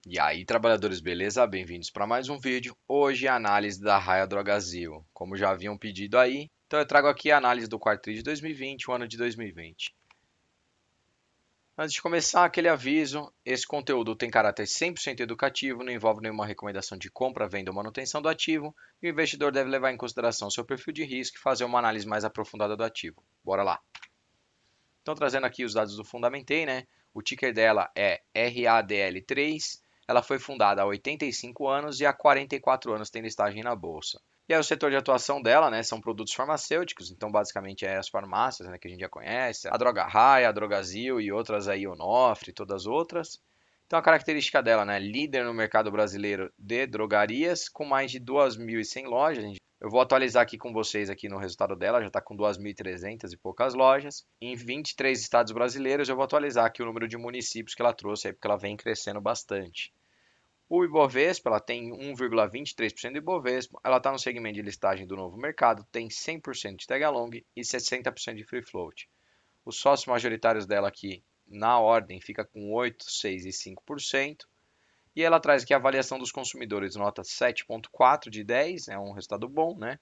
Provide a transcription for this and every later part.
E aí, trabalhadores, beleza? Bem-vindos para mais um vídeo. Hoje a análise da Raia Drogasil. Como já haviam pedido aí, então eu trago aqui a análise do quarto tri de 2020, o ano de 2020. Antes de começar, aquele aviso: esse conteúdo tem caráter 100% educativo, não envolve nenhuma recomendação de compra, venda ou manutenção do ativo, e o investidor deve levar em consideração seu perfil de risco e fazer uma análise mais aprofundada do ativo. Bora lá! Então, trazendo aqui os dados do Fundamentei, né? O ticker dela é RADL3. Ela foi fundada há 85 anos e há 44 anos tem listagem na bolsa. E aí o setor de atuação dela, né, são produtos farmacêuticos, então basicamente é as farmácias, né, que a gente já conhece, a Droga Raia, a Drogazil e outras aí, Onofre, todas as outras. Então a característica dela, né, líder no mercado brasileiro de drogarias, com mais de 2.100 lojas. Eu vou atualizar aqui com vocês aqui no resultado dela, já está com 2.300 e poucas lojas. Em 23 estados brasileiros, eu vou atualizar aqui o número de municípios que ela trouxe, aí, porque ela vem crescendo bastante. O Ibovespa, ela tem 1,23% do Ibovespa, ela está no segmento de listagem do novo mercado, tem 100% de tag along e 60% de free float. Os sócios majoritários dela aqui, na ordem, fica com 8, 6 e 5%. E ela traz aqui a avaliação dos consumidores, nota 7,4 de 10, é um resultado bom, né?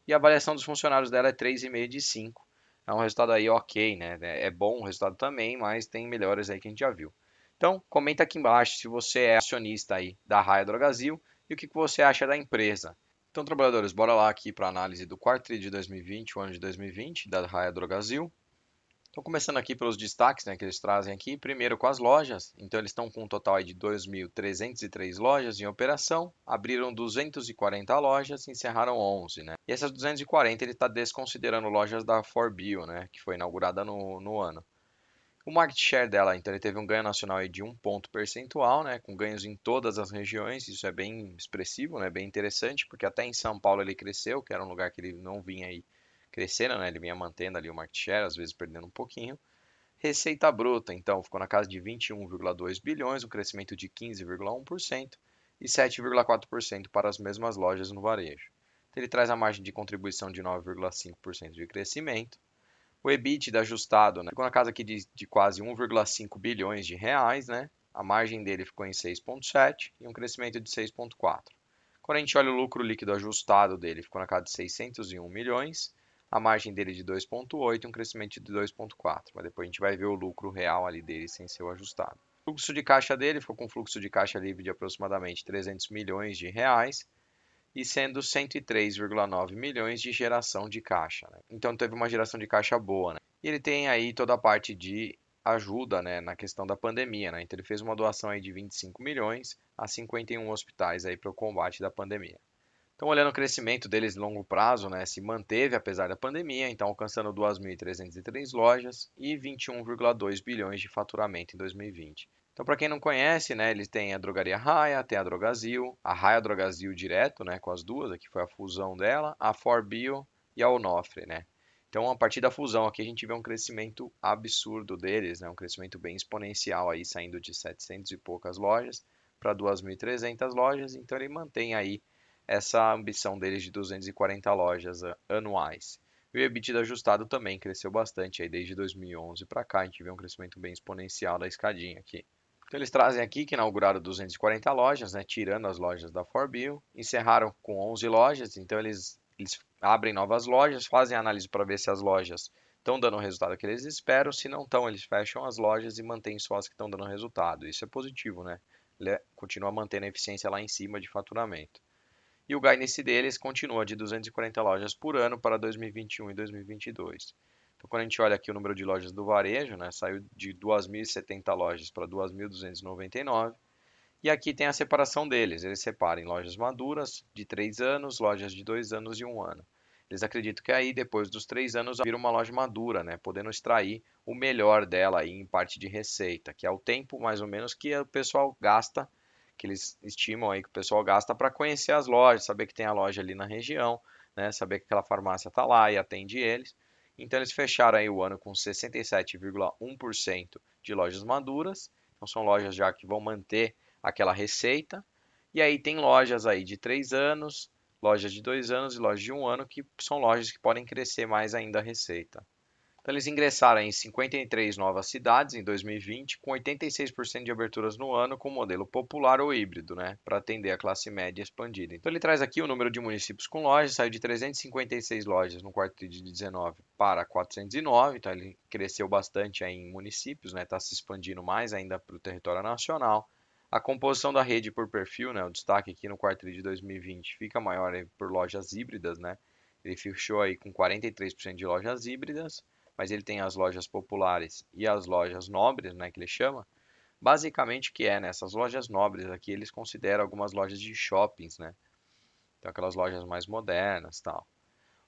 E a avaliação dos funcionários dela é 3,5 de 5. É um resultado aí ok, né? É bom o resultado também, mas tem melhores aí que a gente já viu. Então, comenta aqui embaixo se você é acionista aí da Raia Drogasil e o que você acha da empresa. Então, trabalhadores, bora lá aqui para a análise do quarto tri de 2020, o ano de 2020, da Raia Drogasil. Então, começando aqui pelos destaques, né, que eles trazem aqui, primeiro com as lojas. Então, eles estão com um total aí de 2.303 lojas em operação, abriram 240 lojas e encerraram 11, né? E essas 240 ele está desconsiderando lojas da Forbio, né, que foi inaugurada no ano. O market share dela, então, ele teve um ganho nacional aí de 1 ponto percentual, né, com ganhos em todas as regiões. Isso é bem expressivo, né, bem interessante, porque até em São Paulo ele cresceu, que era um lugar que ele não vinha aí crescendo, né, ele vinha mantendo ali o market share, às vezes perdendo um pouquinho. Receita bruta, então, ficou na casa de 21,2 bilhões, um crescimento de 15,1% e 7,4% para as mesmas lojas no varejo. Então, ele traz a margem de contribuição de 9,5% de crescimento. O EBITDA ajustado, né, ficou na casa aqui de quase 1,5 bilhões de reais, né? A margem dele ficou em 6,7 e um crescimento de 6,4. Quando a gente olha o lucro líquido ajustado dele, ficou na casa de 601 milhões, a margem dele de 2,8 e um crescimento de 2,4. Mas depois a gente vai ver o lucro real ali dele sem ser o ajustado. O fluxo de caixa dele ficou com um fluxo de caixa livre de aproximadamente 300 milhões de reais e sendo 103,9 milhões de geração de caixa, né? Então teve uma geração de caixa boa, né? E ele tem aí toda a parte de ajuda, né, na questão da pandemia, né? Então ele fez uma doação aí de 25 milhões a 51 hospitais aí para o combate da pandemia. Então, olhando o crescimento deles em longo prazo, né, se manteve apesar da pandemia, então alcançando 2.303 lojas e 21,2 bilhões de faturamento em 2020. Então, para quem não conhece, né, eles têm a Drogaria Raia, tem a Drogazil, a Raia Drogazil direto, né, com as duas, aqui foi a fusão dela, a Forbio e a Onofre, né. Então, a partir da fusão aqui, a gente vê um crescimento absurdo deles, né, um crescimento bem exponencial aí, saindo de 700 e poucas lojas para 2.300 lojas, então ele mantém aí essa ambição deles de 240 lojas anuais. E o EBITDA ajustado também cresceu bastante aí desde 2011 para cá, a gente vê um crescimento bem exponencial da escadinha aqui. Então eles trazem aqui que inauguraram 240 lojas, né, tirando as lojas da Forbio, encerraram com 11 lojas, então eles abrem novas lojas, fazem análise para ver se as lojas estão dando o resultado que eles esperam, se não estão, eles fecham as lojas e mantêm só as que estão dando resultado. Isso é positivo, né? Ele continua mantendo a eficiência lá em cima de faturamento. E o guidance deles continua de 240 lojas por ano para 2021 e 2022. Então, quando a gente olha aqui o número de lojas do varejo, né, saiu de 2.070 lojas para 2.299. E aqui tem a separação deles. Eles separam em lojas maduras de 3 anos, lojas de 2 anos e 1 ano. Eles acreditam que aí, depois dos 3 anos, vira uma loja madura, né, podendo extrair o melhor dela aí em parte de receita, que é o tempo mais ou menos que o pessoal gasta, que eles estimam aí que o pessoal gasta para conhecer as lojas, saber que tem a loja ali na região, né, saber que aquela farmácia está lá e atende eles. Então eles fecharam aí o ano com 67,1% de lojas maduras. Então são lojas já que vão manter aquela receita. E aí tem lojas aí de 3 anos, lojas de 2 anos e lojas de 1 ano, que são lojas que podem crescer mais ainda a receita. Então, eles ingressaram em 53 novas cidades em 2020, com 86% de aberturas no ano com modelo popular ou híbrido, né, para atender a classe média expandida. Então, ele traz aqui o número de municípios com lojas, saiu de 356 lojas no quarto tri de 19 para 409, então ele cresceu bastante aí em municípios, né, está se expandindo mais ainda para o território nacional. A composição da rede por perfil, né, o destaque aqui no quarto tri de 2020 fica maior aí por lojas híbridas, né, ele fechou aí com 43% de lojas híbridas, mas ele tem as lojas populares e as lojas nobres, né, que ele chama. Basicamente o que é, nessas lojas nobres aqui, eles consideram algumas lojas de shoppings, né? Então aquelas lojas mais modernas, tal.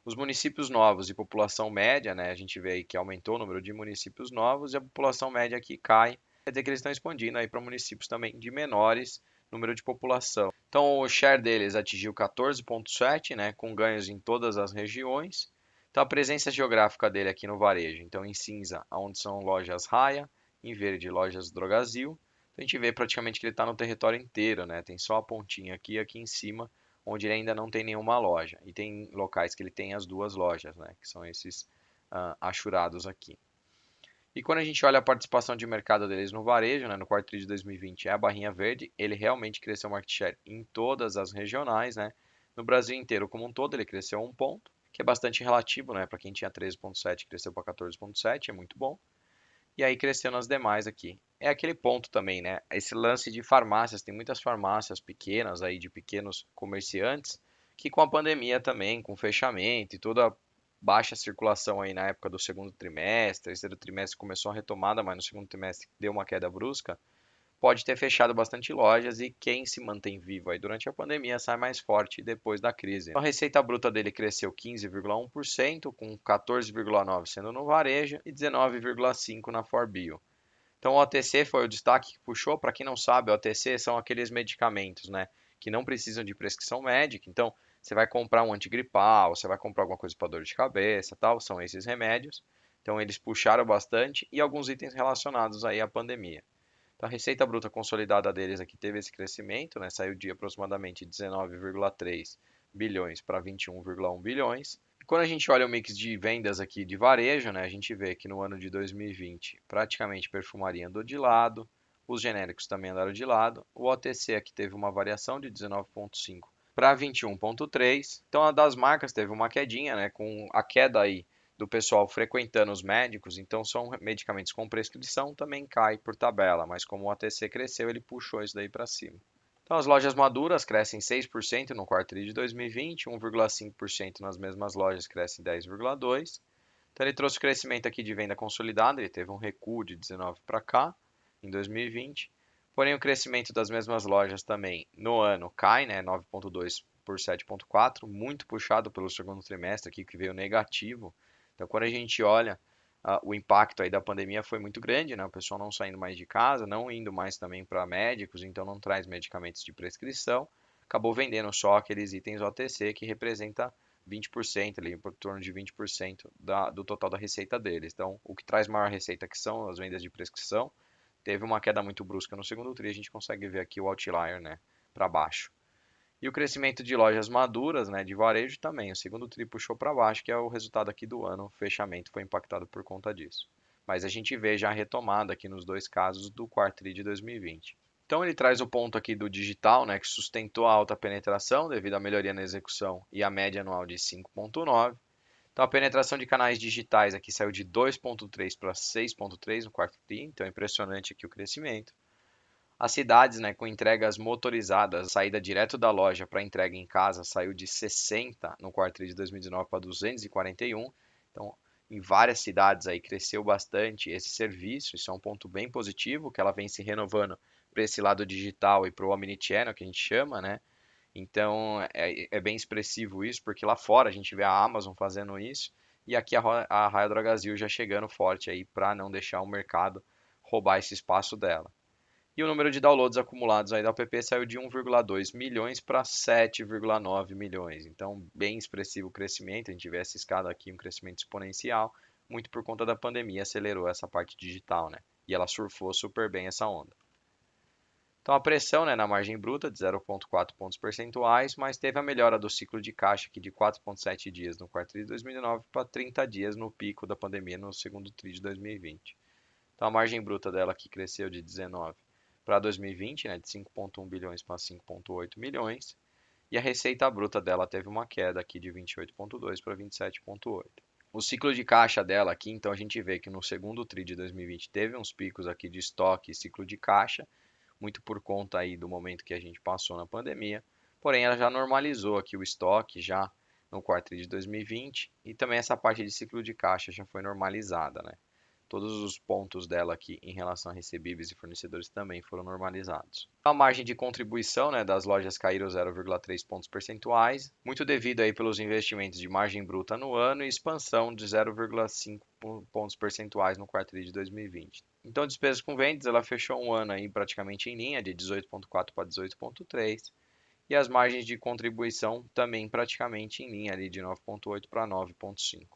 Os municípios novos e população média, né, a gente vê aí que aumentou o número de municípios novos e a população média aqui cai. Quer dizer que eles estão expandindo aí para municípios também de menores número de população. Então o share deles atingiu 14,7, né, com ganhos em todas as regiões. Então a presença geográfica dele aqui no varejo, então em cinza, onde são lojas Raia, em verde lojas Drogasil. Então a gente vê praticamente que ele está no território inteiro, né? Tem só a pontinha aqui em cima, onde ele ainda não tem nenhuma loja. E tem locais que ele tem as duas lojas, né? Que são esses achurados aqui. E quando a gente olha a participação de mercado deles no varejo, né, no quarto tri de 2020, é a barrinha verde, ele realmente cresceu market share em todas as regionais, né? No Brasil inteiro como um todo, ele cresceu 1 ponto, que é bastante relativo, né? Para quem tinha 13,7, cresceu para 14,7, é muito bom. E aí cresceu nas demais aqui. É aquele ponto também, né? Esse lance de farmácias, tem muitas farmácias pequenas aí, de pequenos comerciantes, que com a pandemia também, com o fechamento e toda a baixa circulação aí na época do segundo trimestre, terceiro trimestre começou a retomada, mas no segundo trimestre deu uma queda brusca, pode ter fechado bastante lojas e quem se mantém vivo aí durante a pandemia sai mais forte depois da crise. Então, a receita bruta dele cresceu 15,1%, com 14,9% sendo no varejo e 19,5% na Forbio. Então, o OTC foi o destaque que puxou. Para quem não sabe, o OTC são aqueles medicamentos, né, que não precisam de prescrição médica. Então, você vai comprar um antigripal, você vai comprar alguma coisa para dor de cabeça, tal, são esses remédios. Então, eles puxaram bastante e alguns itens relacionados aí à pandemia. Então, a receita bruta consolidada deles aqui teve esse crescimento, né? Saiu de aproximadamente 19,3 bilhões para 21,1 bilhões. E quando a gente olha o mix de vendas aqui de varejo, né, a gente vê que no ano de 2020 praticamente perfumaria andou de lado, os genéricos também andaram de lado, o OTC aqui teve uma variação de 19,5 para 21,3. Então a das marcas teve uma quedinha, né, com a queda aí do pessoal frequentando os médicos, então são medicamentos com prescrição, também cai por tabela, mas como o ATC cresceu, ele puxou isso daí para cima. Então as lojas maduras crescem 6% no quarto tri de 2020, 1,5% nas mesmas lojas crescem 10,2%. Então ele trouxe o crescimento aqui de venda consolidada, ele teve um recuo de 19 para cá em 2020. Porém, o crescimento das mesmas lojas também no ano cai, né, 9,2 por 7,4, muito puxado pelo segundo trimestre aqui que veio negativo. Então, quando a gente olha, o impacto aí da pandemia foi muito grande, né? O pessoal não saindo mais de casa, não indo mais também para médicos, então não traz medicamentos de prescrição. Acabou vendendo só aqueles itens OTC que representa 20% ali, por torno de 20% do total da receita deles. Então, o que traz maior receita que são as vendas de prescrição, teve uma queda muito brusca no segundo tri, a gente consegue ver aqui o outlier, né, para baixo. E o crescimento de lojas maduras, né, de varejo também. O segundo tri puxou para baixo, que é o resultado aqui do ano. O fechamento foi impactado por conta disso. Mas a gente vê já a retomada aqui nos dois casos do quarto tri de 2020. Então ele traz o ponto aqui do digital, né, que sustentou a alta penetração devido à melhoria na execução e a média anual de 5,9. Então a penetração de canais digitais aqui saiu de 2,3 para 6,3 no quarto tri, então é impressionante aqui o crescimento. As cidades, né, com entregas motorizadas, saída direto da loja para entrega em casa, saiu de 60 no quarto tri de 2019 para 241. Então, em várias cidades aí cresceu bastante esse serviço. Isso é um ponto bem positivo, que ela vem se renovando para esse lado digital e para o omnichannel, que a gente chama, né? Então, é bem expressivo isso, porque lá fora a gente vê a Amazon fazendo isso e aqui a Raia Drogasil já chegando forte aí para não deixar o mercado roubar esse espaço dela. E o número de downloads acumulados aí da app saiu de 1,2 milhões para 7,9 milhões. Então, bem expressivo o crescimento. A gente vê essa escada aqui, um crescimento exponencial, muito por conta da pandemia, acelerou essa parte digital, né? E ela surfou super bem essa onda. Então a pressão, né, na margem bruta de 0,4 pontos percentuais, mas teve a melhora do ciclo de caixa aqui de 4,7 dias no quarto tri de 2019 para 30 dias no pico da pandemia no segundo tri de 2020. Então a margem bruta dela aqui cresceu de 19 para 2020, né, de 5,1 bilhões para 5,8 milhões, e a receita bruta dela teve uma queda aqui de 28,2 para 27,8. O ciclo de caixa dela aqui, então a gente vê que no segundo tri de 2020 teve uns picos aqui de estoque e ciclo de caixa, muito por conta aí do momento que a gente passou na pandemia. Porém, ela já normalizou aqui o estoque já no quarto tri de 2020 e também essa parte de ciclo de caixa já foi normalizada, né? Todos os pontos dela aqui em relação a recebíveis e fornecedores também foram normalizados. A margem de contribuição, né, das lojas caíram 0,3 pontos percentuais, muito devido aí pelos investimentos de margem bruta no ano e expansão de 0,5 pontos percentuais no quarto tri de 2020. Então, despesas com vendas, ela fechou um ano aí praticamente em linha, de 18,4 para 18,3, e as margens de contribuição também praticamente em linha ali de 9,8 para 9,5.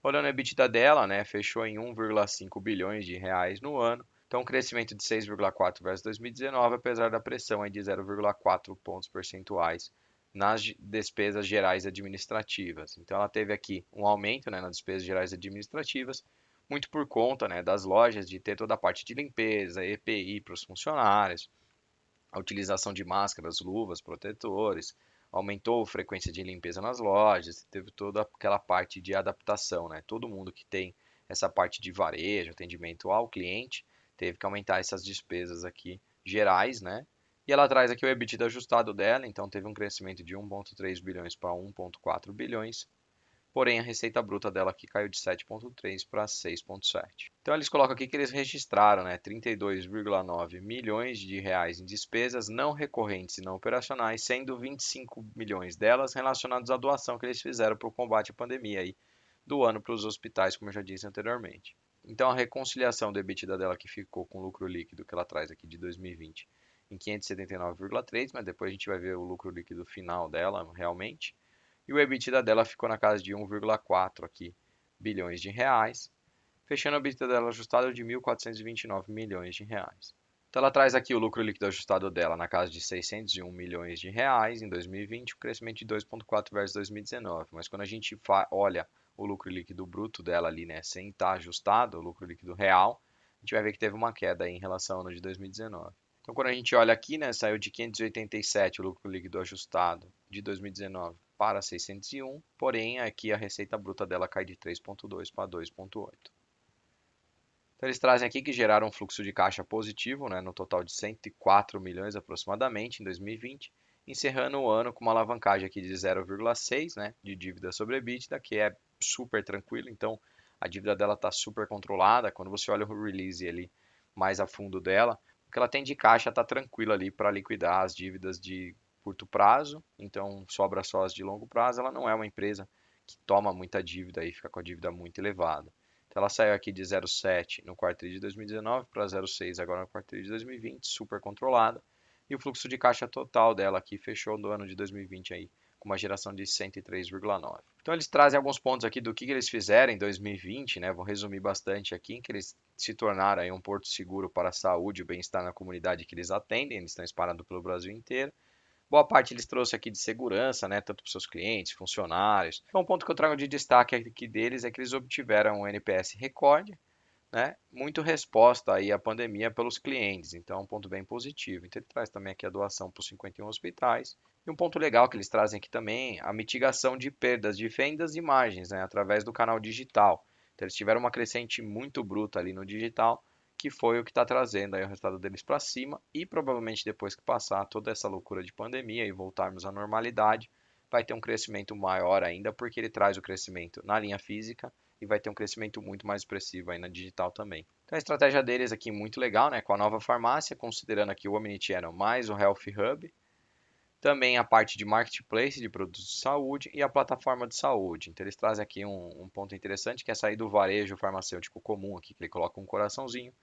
Olhando a EBITDA dela, né, fechou em 1,5 bilhões de reais no ano, então um crescimento de 6,4 versus 2019, apesar da pressão aí de 0,4 pontos percentuais nas despesas gerais administrativas. Então ela teve aqui um aumento, né, nas despesas gerais administrativas, muito por conta, né, das lojas de ter toda a parte de limpeza, EPI para os funcionários, a utilização de máscaras, luvas, protetores, aumentou a frequência de limpeza nas lojas, teve toda aquela parte de adaptação, né? Todo mundo que tem essa parte de varejo, atendimento ao cliente, teve que aumentar essas despesas aqui gerais, né? E ela traz aqui o EBITDA ajustado dela, então teve um crescimento de 1,3 bilhões para 1,4 bilhões, porém a receita bruta dela aqui caiu de 7,3 para 6,7. Então eles colocam aqui que eles registraram, né, 32,9 milhões de reais em despesas não recorrentes e não operacionais, sendo 25 milhões delas relacionadas à doação que eles fizeram para o combate à pandemia aí, do ano para os hospitais, como eu já disse anteriormente. Então a reconciliação do EBITDA dela que ficou com o lucro líquido que ela traz aqui de 2020 em 579,3, mas depois a gente vai ver o lucro líquido final dela realmente. E o EBITDA dela ficou na casa de 1,4 aqui bilhões de reais, fechando o EBITDA dela ajustado de 1.429 milhões de reais. Então ela traz aqui o lucro líquido ajustado dela na casa de 601 milhões de reais em 2020, um crescimento de 2,4 versus 2019. Mas quando a gente olha o lucro líquido bruto dela ali, né, sem estar ajustado, o lucro líquido real, a gente vai ver que teve uma queda aí em relação ao ano de 2019. Então quando a gente olha aqui, né, saiu de 587 o lucro líquido ajustado de 2019 para 601, porém aqui a receita bruta dela cai de 3,2 para 2,8. Então eles trazem aqui que geraram um fluxo de caixa positivo, né, no total de 104 milhões aproximadamente em 2020, encerrando o ano com uma alavancagem aqui de 0,6, né, de dívida sobre EBITDA, que é super tranquilo. Então a dívida dela está super controlada. Quando você olha o release ali mais a fundo dela, o que ela tem de caixa está tranquilo ali para liquidar as dívidas de curto prazo. Então sobra só as de longo prazo. Ela não é uma empresa que toma muita dívida e fica com a dívida muito elevada. Então ela saiu aqui de 0,7 no quarto tri de 2019 para 0,6 agora no quarto tri de 2020, super controlada. E o fluxo de caixa total dela aqui fechou no ano de 2020 aí com uma geração de 103,9. Então eles trazem alguns pontos aqui do que eles fizeram em 2020, né? Vou resumir bastante aqui, em que eles se tornaram aí um porto seguro para a saúde e o bem-estar na comunidade que eles atendem, eles estão espalhados pelo Brasil inteiro. Boa parte eles trouxe aqui de segurança, né, tanto para os seus clientes, funcionários. Então, um ponto que eu trago de destaque aqui deles é que eles obtiveram um NPS recorde, né, muito resposta aí à pandemia pelos clientes, então é um ponto bem positivo. Então, ele traz também aqui a doação para os 51 hospitais. E um ponto legal que eles trazem aqui também, a mitigação de perdas de vendas e margens, né, através do canal digital. Então, eles tiveram uma crescente muito bruta ali no digital, que foi o que está trazendo aí o resultado deles para cima e provavelmente depois que passar toda essa loucura de pandemia e voltarmos à normalidade, vai ter um crescimento maior ainda, porque ele traz o crescimento na linha física e vai ter um crescimento muito mais expressivo aí na digital também. Então a estratégia deles aqui muito legal, né? Com a nova farmácia, considerando aqui o Omnichannel mais o Health Hub, também a parte de marketplace de produtos de saúde e a plataforma de saúde. Então eles trazem aqui um ponto interessante que é sair do varejo farmacêutico comum aqui, que ele coloca um coraçãozinho,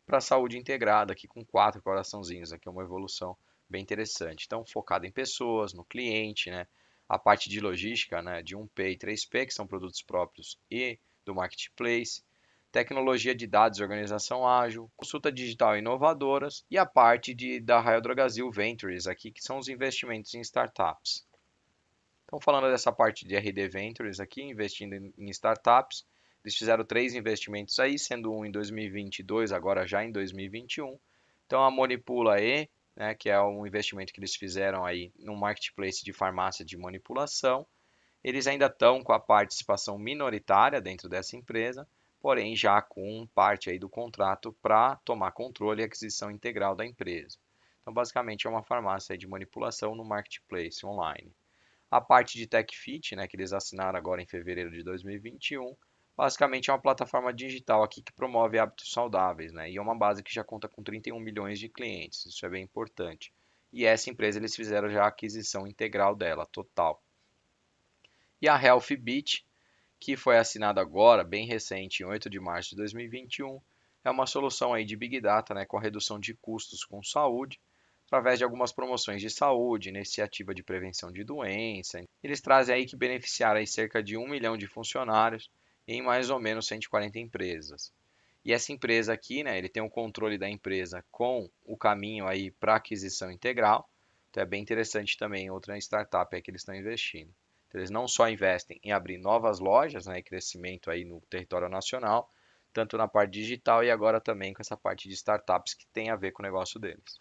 para a saúde integrada aqui com 4 coraçãozinhos. Aqui é uma evolução bem interessante. Então focado em pessoas, no cliente, né? A parte de logística, né? De 1P e 3P, que são produtos próprios e do marketplace. tecnologia de dados e organização ágil, consulta digital inovadoras e a parte da Raia Drogasil Ventures aqui, que são os investimentos em startups. Então, falando dessa parte de RD Ventures aqui, investindo em startups, eles fizeram 3 investimentos aí, sendo um em 2022, agora já em 2021. Então, a Monipula E, né, que é um investimento que eles fizeram aí no marketplace de farmácia de manipulação, eles ainda estão com a participação minoritária dentro dessa empresa, porém já com parte aí do contrato para tomar controle e aquisição integral da empresa. Então, basicamente, é uma farmácia aí de manipulação no marketplace online. A parte de TechFit, né, que eles assinaram agora em fevereiro de 2021, basicamente é uma plataforma digital aqui que promove hábitos saudáveis, né, e é uma base que já conta com 31 milhões de clientes, isso é bem importante. E essa empresa eles fizeram já a aquisição integral dela, total. E a HealthBit, que foi assinada agora, bem recente, em 8 de março de 2021, é uma solução aí de Big Data, né, com a redução de custos com saúde, através de algumas promoções de saúde, iniciativa de prevenção de doença. Eles trazem aí que beneficiaram aí cerca de 1 milhão de funcionários em mais ou menos 140 empresas. E essa empresa aqui, né, ele tem o controle da empresa com o caminho aí para aquisição integral. Então é bem interessante também, outra startup é que eles estão investindo. Então, eles não só investem em abrir novas lojas, né, e crescimento aí no território nacional, tanto na parte digital e agora também com essa parte de startups que tem a ver com o negócio deles.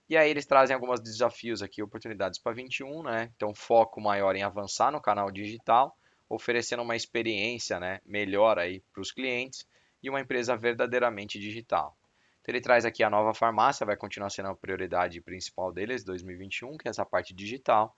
E aí eles trazem alguns desafios aqui, oportunidades para 21, né? Então foco maior em avançar no canal digital, oferecendo uma experiência, né, melhor aí para os clientes e uma empresa verdadeiramente digital. Então ele traz aqui a nova farmácia, vai continuar sendo a prioridade principal deles, 2021, que é essa parte digital.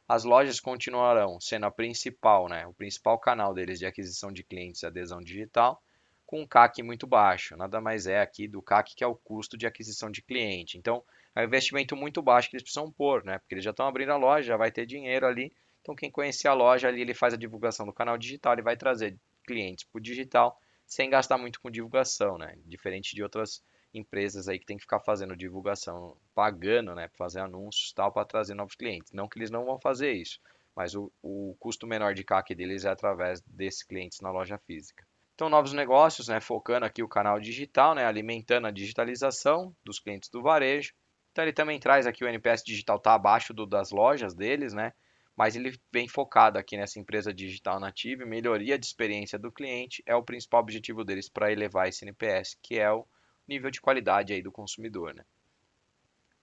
As lojas continuarão sendo a principal, né, o principal canal deles de aquisição de clientes e adesão digital, com um CAC muito baixo. Nada mais é aqui do CAC, que é o custo de aquisição de cliente. Então, é um investimento muito baixo que eles precisam pôr, né? Porque eles já estão abrindo a loja, já vai ter dinheiro ali. Então, quem conhecer a loja ali, ele faz a divulgação do canal digital, ele vai trazer clientes para o digital sem gastar muito com divulgação, né? Diferente de outras empresas aí que tem que ficar fazendo divulgação, pagando, né, para fazer anúncios tal, para trazer novos clientes. Não que eles não vão fazer isso, mas o custo menor de CAC deles é através desses clientes na loja física. Então, novos negócios, né, focando aqui o canal digital, né, alimentando a digitalização dos clientes do varejo. Então, ele também traz aqui o NPS digital está abaixo das lojas deles, né, mas ele vem focado aqui nessa empresa digital nativa, melhoria de experiência do cliente é o principal objetivo deles para elevar esse NPS, que é o nível de qualidade aí do consumidor, né?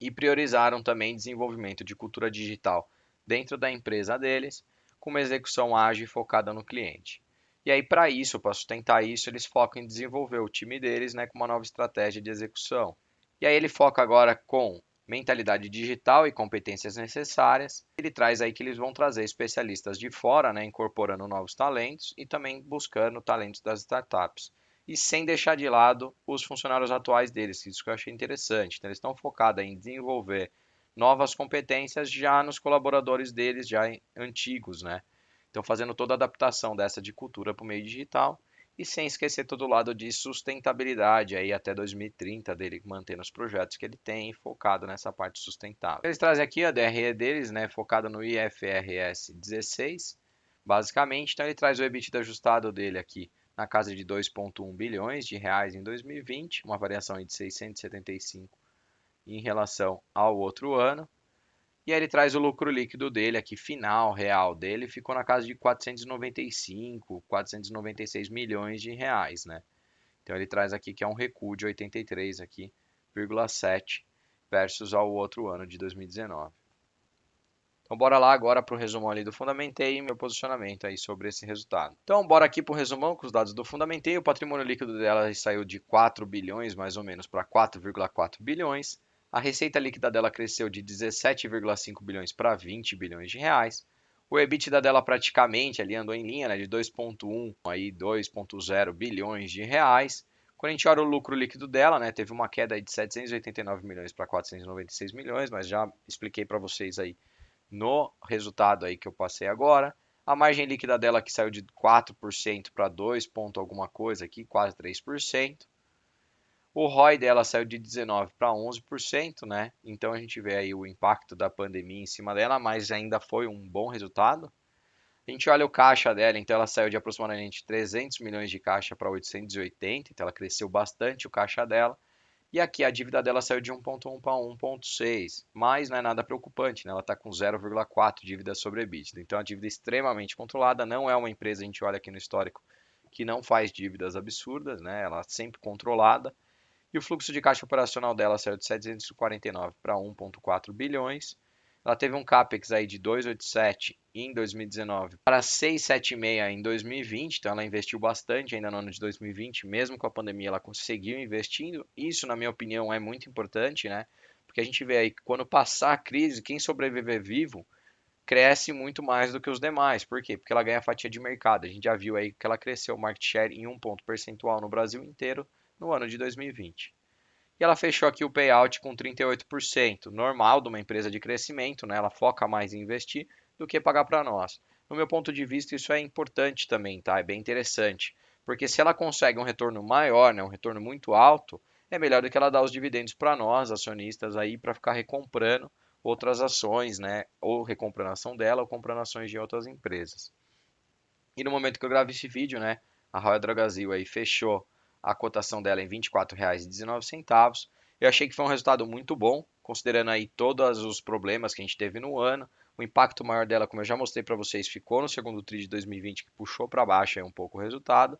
E priorizaram também desenvolvimento de cultura digital dentro da empresa deles, com uma execução ágil e focada no cliente. E aí, para isso, para sustentar isso, eles focam em desenvolver o time deles, né, com uma nova estratégia de execução. E aí ele foca agora com mentalidade digital e competências necessárias. Ele traz aí que eles vão trazer especialistas de fora, né, incorporando novos talentos e também buscando talentos das startups. E sem deixar de lado os funcionários atuais deles, isso que eu achei interessante. Então, eles estão focados em desenvolver novas competências já nos colaboradores deles, já antigos, né? Então, fazendo toda a adaptação dessa de cultura para o meio digital e sem esquecer todo o lado de sustentabilidade aí até 2030 dele mantendo os projetos que ele tem focado nessa parte sustentável. Eles trazem aqui a DRE deles, né, focada no IFRS 16, basicamente. Então ele traz o EBITDA ajustado dele aqui na casa de 2,1 bilhões de reais em 2020, uma variação de 675 em relação ao outro ano. E aí ele traz o lucro líquido dele aqui, final real dele, ficou na casa de 495, 496 milhões de reais, né? Então ele traz aqui que é um recuo de 83 aqui, 0,7 versus ao outro ano de 2019. Então bora lá agora para o resumão ali do Fundamentei e meu posicionamento aí sobre esse resultado. Então bora aqui para o resumão com os dados do Fundamentei. O patrimônio líquido dela saiu de 4 bilhões mais ou menos para 4,4 bilhões. A receita líquida dela cresceu de 17,5 bilhões para 20 bilhões de reais. O EBITDA dela praticamente ali andou em linha, né, de 2,1 aí 2,0 bilhões de reais. Quando a gente olha o lucro líquido dela, né, teve uma queda aí de 789 milhões para 496 milhões, mas já expliquei para vocês aí no resultado aí que eu passei agora. A margem líquida dela que saiu de 4% para 2 ponto alguma coisa aqui, quase 3%. O ROI dela saiu de 19% para 11%, né? Então a gente vê aí o impacto da pandemia em cima dela, mas ainda foi um bom resultado. A gente olha o caixa dela, então ela saiu de aproximadamente 300 milhões de caixa para 880, então ela cresceu bastante o caixa dela. E aqui a dívida dela saiu de 1,1 para 1,6, mas não é nada preocupante, né? Ela está com 0,4 dívida sobre EBITDA. Então a dívida é extremamente controlada, não é uma empresa, a gente olha aqui no histórico, que não faz dívidas absurdas, né? Ela é sempre controlada. E o fluxo de caixa operacional dela saiu de 749 para 1,4 bilhões. Ela teve um CAPEX aí de 287 em 2019 para 676 em 2020, então ela investiu bastante ainda no ano de 2020, mesmo com a pandemia ela conseguiu investindo. Isso, na minha opinião, é muito importante, né? Porque a gente vê aí que quando passar a crise, quem sobreviver vivo cresce muito mais do que os demais. Por quê? Porque ela ganha fatia de mercado. A gente já viu aí que ela cresceu o market share em um ponto percentual no Brasil inteiro no ano de 2020. E ela fechou aqui o payout com 38%, normal de uma empresa de crescimento, né? Ela foca mais em investir do que pagar para nós. No meu ponto de vista, isso é importante também, tá? É bem interessante, porque se ela consegue um retorno maior, né, um retorno muito alto, é melhor do que ela dar os dividendos para nós, acionistas aí, para ficar recomprando outras ações, né? Ou recomprando a ação dela ou comprando ações de outras empresas. E no momento que eu gravo esse vídeo, né, a Royal Dragasil aí fechou a cotação dela em R$ 24,19. Eu achei que foi um resultado muito bom, considerando aí todos os problemas que a gente teve no ano. O impacto maior dela, como eu já mostrei para vocês, ficou no segundo TRI de 2020, que puxou para baixo aí um pouco o resultado.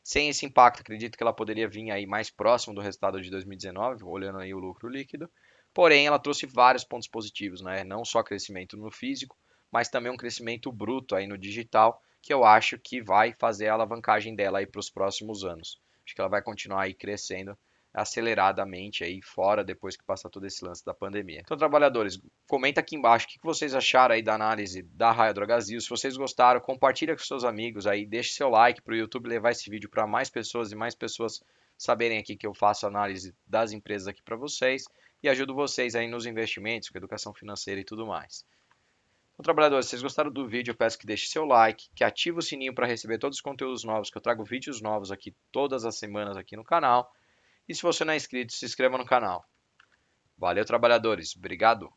Sem esse impacto, acredito que ela poderia vir aí mais próximo do resultado de 2019, olhando aí o lucro líquido. Porém, ela trouxe vários pontos positivos, né? Não só crescimento no físico, mas também um crescimento bruto aí no digital, que eu acho que vai fazer a alavancagem dela aí para os próximos anos. Acho que ela vai continuar aí crescendo aceleradamente aí fora depois que passar todo esse lance da pandemia. Então, trabalhadores, comenta aqui embaixo o que vocês acharam aí da análise da Raia Drogasil. Se vocês gostaram, compartilha com seus amigos aí, deixe seu like para o YouTube levar esse vídeo para mais pessoas e mais pessoas saberem aqui que eu faço análise das empresas aqui para vocês e ajudo vocês aí nos investimentos, com educação financeira e tudo mais. Então, trabalhadores, se vocês gostaram do vídeo, eu peço que deixe seu like, que ative o sininho para receber todos os conteúdos novos, que eu trago vídeos novos aqui todas as semanas aqui no canal. E se você não é inscrito, se inscreva no canal. Valeu, trabalhadores. Obrigado.